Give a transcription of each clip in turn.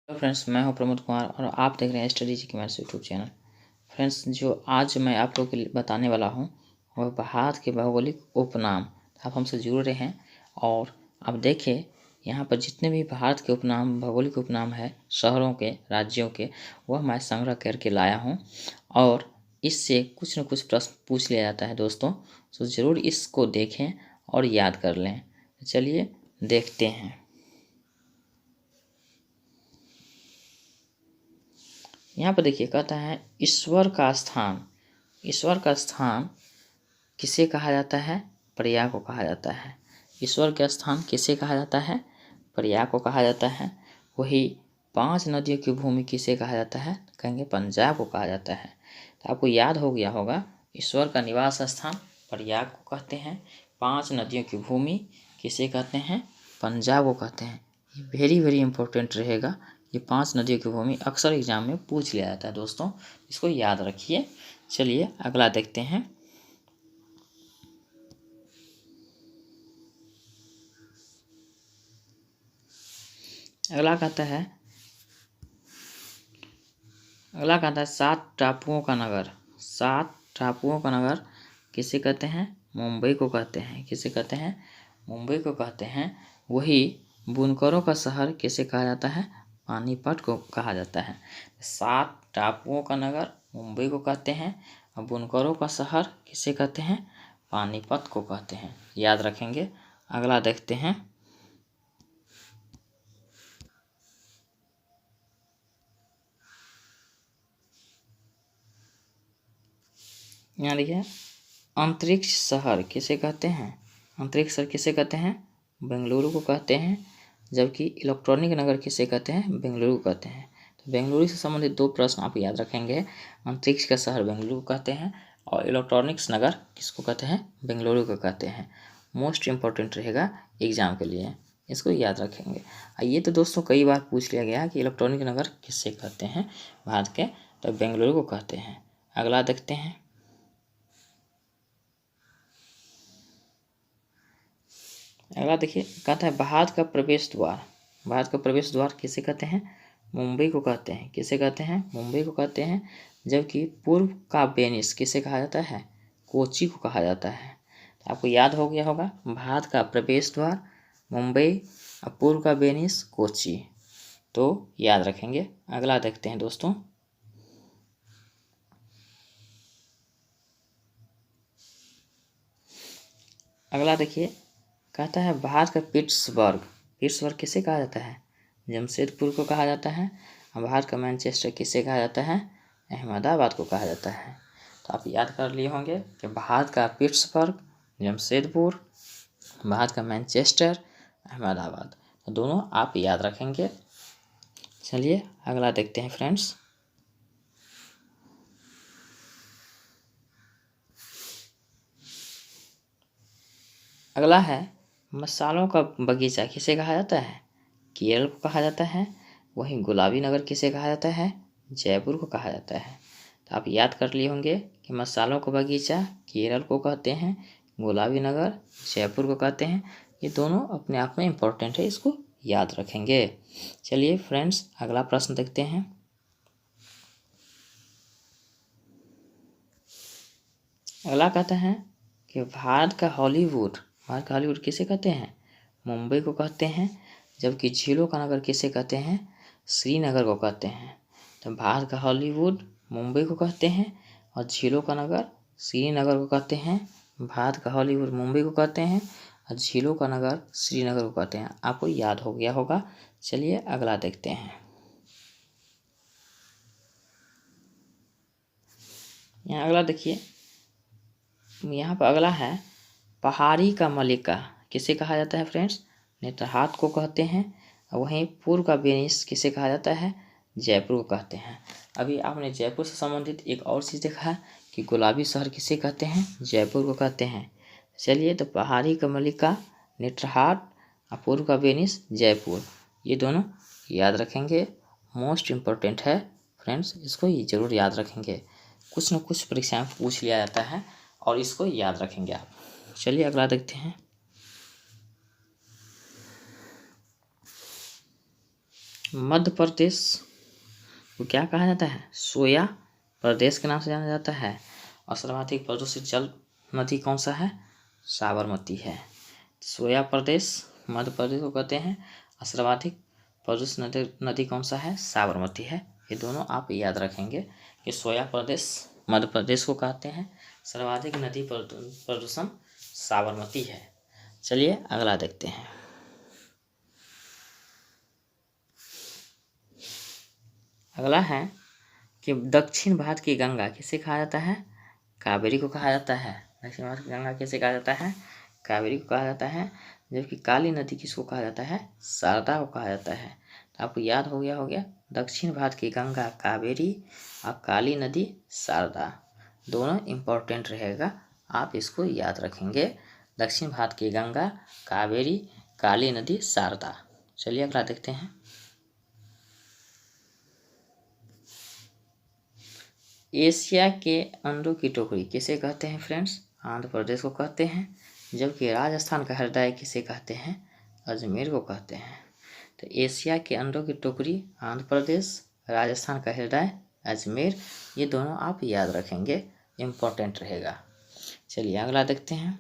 Hello friends, मैं हूं प्रमोद कुमार और आप देख रहे हैं स्टडी जी के मैथ्स यूट्यूब चैनल। फ्रेंड्स, जो आज मैं आप लोगों के लिए बताने वाला हूं वह भारत के भौगोलिक उपनाम। आप हमसे जुड़ रहे हैं और अब देखिए यहाँ पर जितने भी भारत के उपनाम भौगोलिक उपनाम है शहरों के, राज्यों के, वह मैं संग्रह करके लाया हूँ और इससे कुछ न कुछ प्रश्न पूछ लिया जाता है दोस्तों। तो ज़रूर इसको देखें और याद कर लें। चलिए देखते हैं। यहाँ पर देखिए कहता है ईश्वर का स्थान। ईश्वर का स्थान किसे कहा जाता है? प्रयाग को कहा जाता है। ईश्वर का स्थान किसे कहा जाता है? प्रयाग को कहा जाता है। वही 5 नदियों की भूमि किसे कहा जाता है? कहेंगे पंजाब को कहा जाता है। तो आपको याद हो गया होगा, ईश्वर का निवास स्थान प्रयाग को कहते हैं। 5 नदियों की भूमि किसे कहते हैं? पंजाब को कहते हैं। ये वेरी वेरी इंपॉर्टेंट रहेगा। ये 5 नदियों की भूमि अक्सर एग्जाम में पूछ लिया जाता है दोस्तों, इसको याद रखिए। चलिए अगला देखते हैं। अगला कहता है 7 टापुओं का नगर। 7 टापुओं का नगर किसे कहते हैं? मुंबई को कहते हैं। किसे कहते हैं? मुंबई को कहते हैं। वही बुनकरों का शहर किसे कहा जाता है? पानीपत को कहा जाता है। 7 टापुओं का नगर मुंबई को कहते हैं और बुनकरों का शहर किसे कहते हैं? पानीपत को कहते हैं। याद रखेंगे। अगला देखते हैं। यहाँ देखिए अंतरिक्ष शहर किसे कहते हैं? अंतरिक्ष शहर किसे कहते हैं? बेंगलुरु को कहते हैं। जबकि इलेक्ट्रॉनिक नगर किसे कहते हैं? बेंगलुरु को कहते हैं। तो बेंगलुरु से संबंधित 2 प्रश्न आप याद रखेंगे। अंतरिक्ष का शहर बेंगलुरु को कहते हैं और इलेक्ट्रॉनिक्स नगर किसको कहते हैं? बेंगलुरु को कहते हैं। मोस्ट इम्पोर्टेंट रहेगा एग्जाम के लिए, इसको याद रखेंगे। ये तो दोस्तों कई बार पूछ लिया गया कि इलेक्ट्रॉनिक नगर किससे कहते हैं भारत के, तो बेंगलुरु को कहते हैं। अगला देखते हैं। अगला देखिए कहता है भारत का प्रवेश द्वार। भारत का प्रवेश द्वार किसे कहते हैं? मुंबई को कहते हैं। किसे कहते हैं? मुंबई को कहते हैं। जबकि पूर्व का वेनिस किसे कहा जाता है? कोची को कहा जाता है। तो आपको याद हो गया होगा, भारत का प्रवेश द्वार मुंबई और पूर्व का वेनिस कोची। तो याद रखेंगे। अगला देखते हैं दोस्तों। अगला देखिए कहता है भारत का पिट्सबर्ग। पिट्सबर्ग किसे कहा जाता है? जमशेदपुर को कहा जाता है। और भारत का मैनचेस्टर किसे कहा जाता है? अहमदाबाद को कहा जाता है। तो आप याद कर लिए होंगे कि भारत का पिट्सबर्ग, जमशेदपुर, भारत का मैनचेस्टर, अहमदाबाद, तो दोनों आप याद रखेंगे। चलिए अगला देखते हैं फ्रेंड्स। अगला है मसालों का बगीचा किसे कहा जाता है? केरल को कहा जाता है। वहीं गुलाबी नगर किसे कहा जाता है? जयपुर को कहा जाता है। तो आप याद कर लिए होंगे कि मसालों का बगीचा केरल को कहते हैं, गुलाबी नगर जयपुर को कहते हैं। ये दोनों अपने आप में इम्पोर्टेंट है, इसको याद रखेंगे। चलिए फ्रेंड्स अगला प्रश्न देखते हैं। अगला कहता है कि भारत का हॉलीवुड किसे कहते हैं? मुंबई को कहते हैं। जबकि झीलों का नगर किसे कहते हैं? श्रीनगर को कहते हैं। तो भारत का हॉलीवुड मुंबई को कहते हैं और झीलों का नगर श्रीनगर को कहते हैं। भारत का हॉलीवुड मुंबई को कहते हैं और झीलों का नगर श्रीनगर को कहते हैं। आपको याद हो गया होगा। चलिए अगला देखते हैं। यहाँ अगला देखिए, यहाँ पर अगला है पहाड़ी का मलिका किसे कहा जाता है फ्रेंड्स? नेतरहाट को कहते हैं। और वहीं पूर्व का वेनिस किसे कहा जाता है? जयपुर को कहते हैं। अभी आपने जयपुर से संबंधित एक और चीज़ देखा है कि गुलाबी शहर किसे कहते हैं? जयपुर को कहते हैं। चलिए तो पहाड़ी का मलिका, नेतरहाट और पूर्व का वेनिस जयपुर, ये दोनों याद रखेंगे। मोस्ट इम्पोर्टेंट है फ्रेंड्स, इसको ये जरूर याद रखेंगे। कुछ न कुछ परीक्षा में पूछ लिया जाता है और इसको याद रखेंगे आप। चलिए अगला देखते हैं। मध्य प्रदेश को क्या कहा जाता है? सोया प्रदेश के नाम से जाना जाता है। और सर्वाधिक प्रदूषित जल नदी कौन सा है? साबरमती है। सोया प्रदेश मध्य प्रदेश को कहते हैं और सर्वाधिक प्रदूषित नदी कौन सा है? साबरमती है। ये दोनों आप याद रखेंगे कि सोया प्रदेश मध्य प्रदेश को कहते हैं, सर्वाधिक नदी प्रदूषण साबरमती है। चलिए अगला देखते हैं। अगला है कि दक्षिण भारत की गंगा किसे कहा जाता है? कावेरी को कहा जाता है। दक्षिण भारत की गंगा किसे कहा जाता है? कावेरी को कहा जाता है। जबकि काली नदी किसको कहा जाता है? शारदा को कहा जाता है। तो आपको याद हो गया दक्षिण भारत की गंगा कावेरी और काली नदी शारदा, दोनों इम्पोर्टेंट रहेगा, आप इसको याद रखेंगे। दक्षिण भारत की गंगा कावेरी काली नदी शारदा। चलिए अगला देखते हैं। एशिया के अंडों की टोकरी किसे कहते हैं फ्रेंड्स? आंध्र प्रदेश को कहते हैं। जबकि राजस्थान का हृदय किसे कहते हैं? अजमेर को कहते हैं। तो एशिया के अंडों की टोकरी आंध्र प्रदेश, राजस्थान का हृदय अजमेर, ये दोनों आप याद रखेंगे, इम्पोर्टेंट रहेगा। चलिए अगला देखते हैं।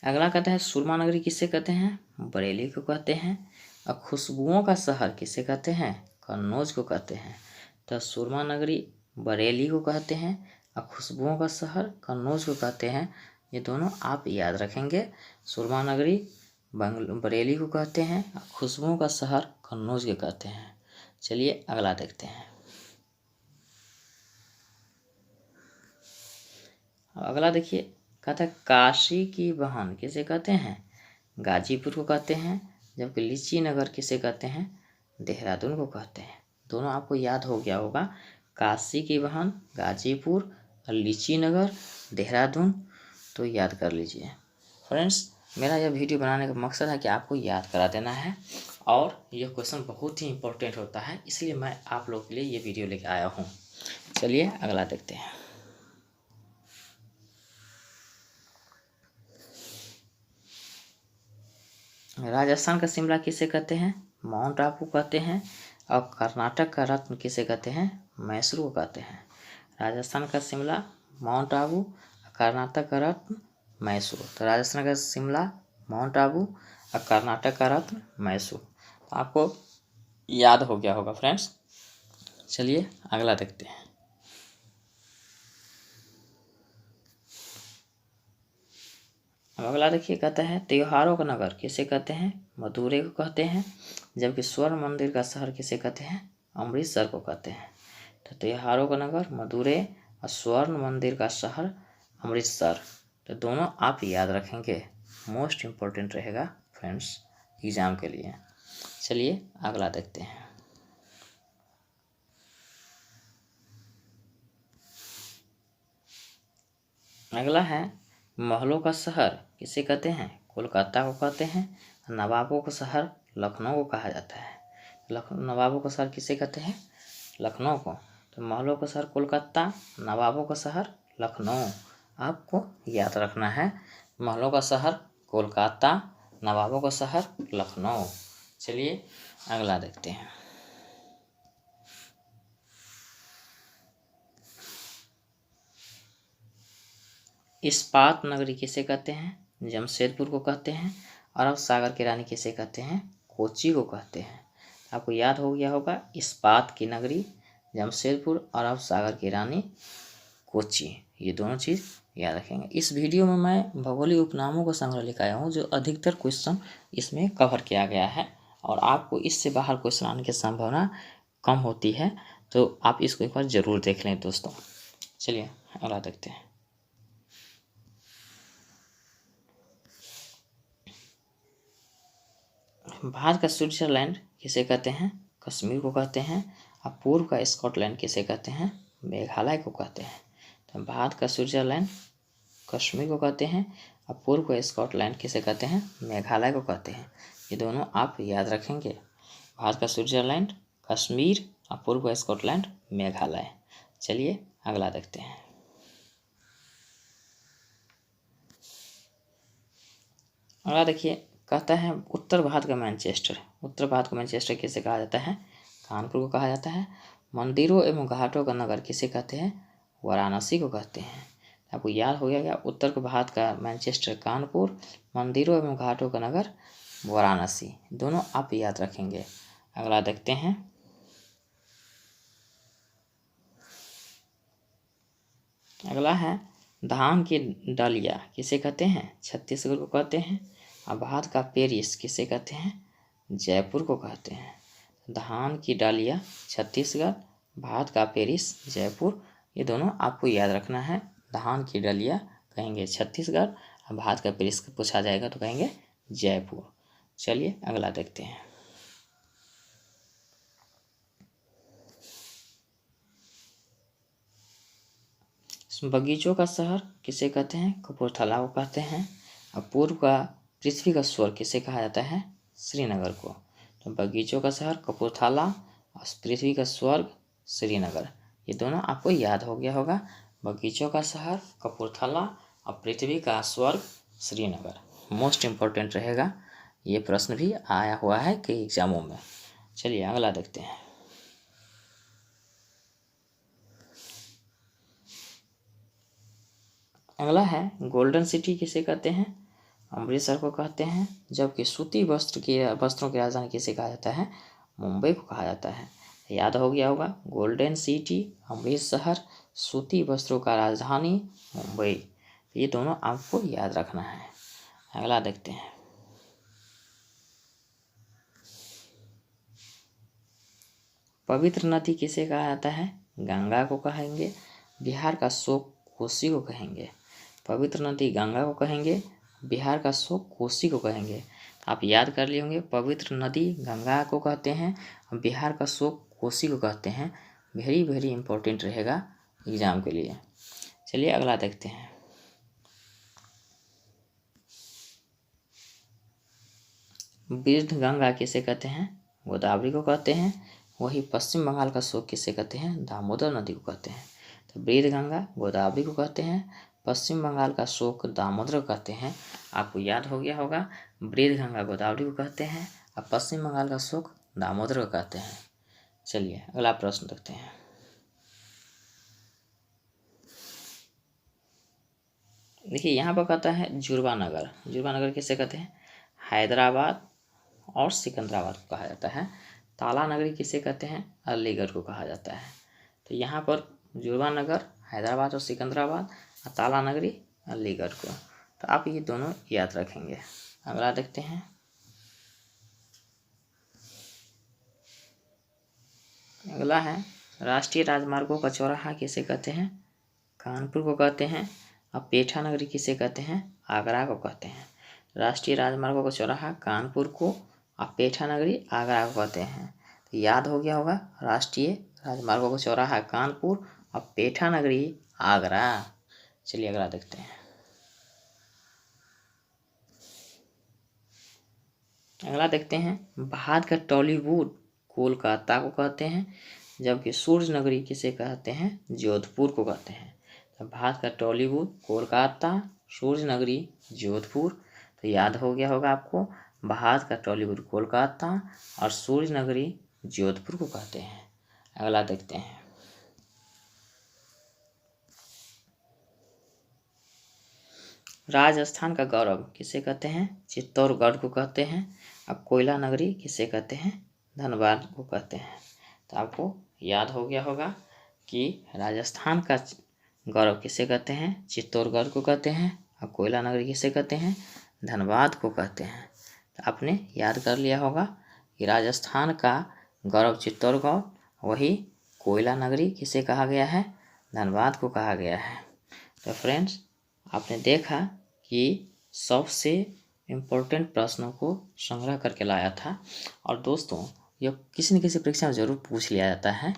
अगला कहते हैं सुरमा नगरी किसे कहते हैं? बरेली को कहते हैं। और खुशबुओं का शहर किसे कहते हैं? कन्नौज को कहते हैं। तो सुरमा नगरी बरेली को कहते हैं और खुशबुओं का शहर कन्नौज को कहते हैं। ये दोनों आप याद रखेंगे। सुरमा नगरी बरेली को कहते हैं और खुशबुओं का शहर कन्नौज को कहते हैं। चलिए अगला देखते हैं। अगला देखिए, कहता है काशी की बहन किसे कहते हैं? गाजीपुर को कहते हैं। जबकि लीची नगर किसे कहते हैं? देहरादून को कहते हैं। दोनों आपको याद हो गया होगा, काशी की बहन गाजीपुर और लीची नगर देहरादून, तो याद कर लीजिए। फ्रेंड्स, मेरा यह वीडियो बनाने का मकसद है कि आपको याद करा देना है और यह क्वेश्चन बहुत ही इंपॉर्टेंट होता है, इसलिए मैं आप लोगों के लिए ये वीडियो लेकर आया हूँ। चलिए अगला देखते हैं। राजस्थान का शिमला किसे कहते हैं? माउंट आबू कहते हैं। और कर्नाटक का रत्न किसे कहते हैं? मैसूर को कहते हैं। राजस्थान का शिमला माउंट आबू, कर्नाटक का रत्न मैसूर। तो राजस्थान का शिमला माउंट आबू और कर्नाटक का रत्न मैसूर, तो आपको याद हो गया होगा फ्रेंड्स। चलिए अगला देखते हैं। अब अगला देखिए, कहता है त्योहारों का नगर किसे कहते हैं? मदुरै को कहते हैं। जबकि स्वर्ण मंदिर का शहर किसे कहते हैं? अमृतसर को कहते हैं। तो त्योहारों का नगर मदुरै और स्वर्ण मंदिर का शहर अमृतसर, तो दोनों आप याद रखेंगे, मोस्ट इम्पोर्टेंट रहेगा फ्रेंड्स एग्जाम के लिए। चलिए अगला देखते हैं। अगला है महलों का शहर किसे कहते हैं? कोलकाता को कहते हैं। नवाबों का शहर लखनऊ को कहा जाता है। नवाबों का शहर किसे कहते हैं? लखनऊ को। तो महलों का शहर कोलकाता, नवाबों का शहर लखनऊ, आपको याद रखना है। महलों का शहर कोलकाता, नवाबों का शहर लखनऊ। चलिए अगला देखते हैं। इस्पात नगरी किसे कहते हैं? जमशेदपुर को कहते हैं। अरब सागर की रानी किसे कहते हैं? कोची को कहते हैं। आपको याद हो गया होगा, इस्पात की नगरी जमशेदपुर, अरब सागर की रानी कोची, ये दोनों चीज़ याद रखेंगे। इस वीडियो में मैं भौगोलिक उपनामों का संग्रह लेकर आया हूँ, जो अधिकतर क्वेश्चन इसमें कवर किया गया है और आपको इससे बाहर क्वेश्चन आने की संभावना कम होती है, तो आप इसको एक बार ज़रूर देख लें दोस्तों। चलिए अगला देखते हैं। भारत का स्विट्जरलैंड किसे कहते हैं? कश्मीर को कहते हैं। और पूर्व का स्कॉटलैंड किसे कहते हैं? मेघालय को कहते हैं। तो भारत का स्विट्जरलैंड कश्मीर को कहते हैं और पूर्व का स्कॉटलैंड किसे कहते हैं? मेघालय को कहते हैं। ये दोनों आप याद रखेंगे, भारत का स्विट्जरलैंड कश्मीर और पूर्व का स्कॉटलैंड मेघालय। चलिए अगला देखते हैं। अगला देखिए, कहता है उत्तर भारत का मैनचेस्टर। उत्तर भारत का मैनचेस्टर किसे कहा जाता है? कानपुर को कहा जाता है। मंदिरों एवं घाटों का नगर किसे कहते हैं? वाराणसी को कहते हैं। आपको याद हो गया क्या? उत्तर भारत का मैनचेस्टर कानपुर, मंदिरों एवं घाटों का नगर वाराणसी, दोनों आप याद रखेंगे। अगला देखते हैं, अगला है धान की डलिया किसे कहते हैं? छत्तीसगढ़ को कहते हैं। और भारत का पेरिस किसे कहते हैं? जयपुर को कहते हैं। धान की डालिया छत्तीसगढ़, भारत का पेरिस जयपुर, ये दोनों आपको याद रखना है। धान की डलिया कहेंगे छत्तीसगढ़, और भारत का पेरिस पूछा जाएगा तो कहेंगे जयपुर। चलिए अगला देखते हैं। बगीचों का शहर किसे कहते हैं? कपूरथला को कहते हैं। और पूर्व का पृथ्वी का स्वर्ग किसे कहा जाता है? श्रीनगर को। तो बगीचों का शहर कपूरथला और पृथ्वी का स्वर्ग श्रीनगर, ये दोनों आपको याद हो गया होगा। बगीचों का शहर कपूरथला और पृथ्वी का स्वर्ग श्रीनगर, मोस्ट इम्पोर्टेंट रहेगा। ये प्रश्न भी आया हुआ है कई एग्जामों में। चलिए अगला देखते हैं। अगला है गोल्डन सिटी किसे कहते हैं? अमृतसर को कहते हैं। जबकि सूती वस्त्रों की राजधानी किसे कहा जाता है? मुंबई को कहा जाता है। याद हो गया होगा, गोल्डन सिटी अमृतसर, सूती वस्त्रों का राजधानी मुंबई, ये दोनों आपको याद रखना है। अगला देखते हैं। पवित्र नदी किसे कहा जाता है? गंगा को कहेंगे। बिहार का शोक कोसी को कहेंगे। पवित्र नदी गंगा को कहेंगे, बिहार का शोक कोसी को कहेंगे। आप याद कर लिए होंगे, पवित्र नदी गंगा को कहते हैं, बिहार का शोक कोसी को कहते हैं। वेरी वेरी इंपॉर्टेंट रहेगा एग्जाम के लिए। चलिए अगला देखते हैं। वृद्ध गंगा किसे कहते हैं? गोदावरी को कहते हैं। वही पश्चिम बंगाल का शोक किसे कहते हैं? दामोदर नदी को कहते हैं। तो वृद्ध गंगा गोदावरी को कहते हैं, पश्चिम बंगाल का शोक दामोदर को कहते हैं। आपको याद हो गया होगा, वृद्ध गंगा गोदावरी को कहते हैं और पश्चिम बंगाल का शोक दामोदर को कहते हैं। चलिए अगला प्रश्न देखते हैं। देखिए यहाँ पर कहता है जुड़वा नगर। जुड़वा नगर किसे कहते हैं? हैदराबाद और सिकंदराबाद को कहा जाता है। ताला नगरी किसे कहते हैं? अलीगढ़ को कहा जाता है। तो यहाँ पर जुड़वा नगर हैदराबाद और सिकंदराबाद, और ताला नगरी अलीगढ़ को। तो आप ये दोनों याद रखेंगे। अगला देखते हैं। अगला है राष्ट्रीय राजमार्गों का चौराहा किसे कहते हैं? कानपुर को कहते हैं। और पेठा नगरी किसे कहते हैं? आगरा को कहते हैं। राष्ट्रीय राजमार्गों का चौराहा कानपुर को और पेठा नगरी आगरा को कहते हैं। तो याद हो गया होगा, राष्ट्रीय राजमार्गों का चौराहा कानपुर और पेठा नगरी आगरा। चलिए अगला देखते हैं। अगला देखते हैं, भारत का टॉलीवुड कोलकाता को कहते हैं, जबकि सूरज नगरी किसे कहते हैं? जोधपुर को कहते हैं। तो भारत का टॉलीवुड कोलकाता, सूरज नगरी जोधपुर। तो याद हो गया होगा आपको, भारत का टॉलीवुड कोलकाता और सूरज नगरी जोधपुर को कहते हैं। अगला देखते हैं। राजस्थान का गौरव किसे कहते हैं? चित्तौड़गढ़ को कहते हैं। अब कोयला नगरी किसे कहते हैं? धनबाद को कहते हैं। तो आपको याद हो गया होगा कि राजस्थान का गौरव किसे कहते हैं? चित्तौड़गढ़ को कहते हैं। और कोयला नगरी किसे कहते हैं? धनबाद को कहते हैं। तो आपने याद कर लिया होगा कि राजस्थान का गौरव चित्तौड़गढ़, वही कोयला नगरी किसे कहा गया है? धनबाद को कहा गया है। तो फ्रेंड्स, आपने देखा कि सबसे इम्पोर्टेंट प्रश्नों को संग्रह करके लाया था। और दोस्तों, यह किसी न किसी परीक्षा में ज़रूर पूछ लिया जाता है।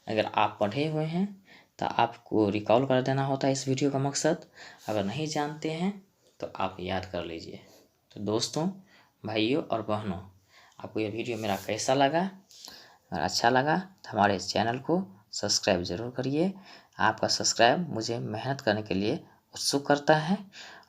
अगर आप पढ़े हुए हैं तो आपको रिकॉल कर देना होता है इस वीडियो का मकसद। अगर नहीं जानते हैं तो आप याद कर लीजिए। तो दोस्तों, भाइयों और बहनों, आपको यह वीडियो मेरा कैसा लगा? अगर अच्छा लगा तो हमारे इस चैनल को सब्सक्राइब ज़रूर करिए। आपका सब्सक्राइब मुझे मेहनत करने के लिए उत्सुक करता है।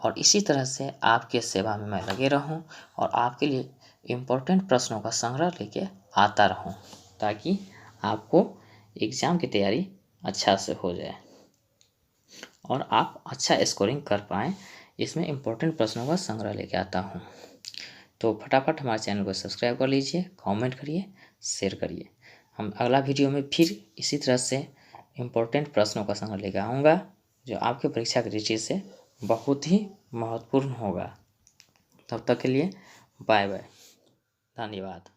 और इसी तरह से आपके सेवा में मैं लगे रहूं और आपके लिए इम्पोर्टेंट प्रश्नों का संग्रह लेके आता रहूं, ताकि आपको एग्ज़ाम की तैयारी अच्छा से हो जाए और आप अच्छा स्कोरिंग कर पाएँ। इसमें इम्पोर्टेंट प्रश्नों का संग्रह लेके आता हूँ। तो फटाफट हमारे चैनल को सब्सक्राइब कर लीजिए, कमेंट करिए, शेयर करिए। हम अगला वीडियो में फिर इसी तरह से इम्पोर्टेंट प्रश्नों का संग्रह लेकर आऊँगा, जो आपके परीक्षा की दृष्टि से बहुत ही महत्वपूर्ण होगा। तब तक के लिए बाय बाय, धन्यवाद।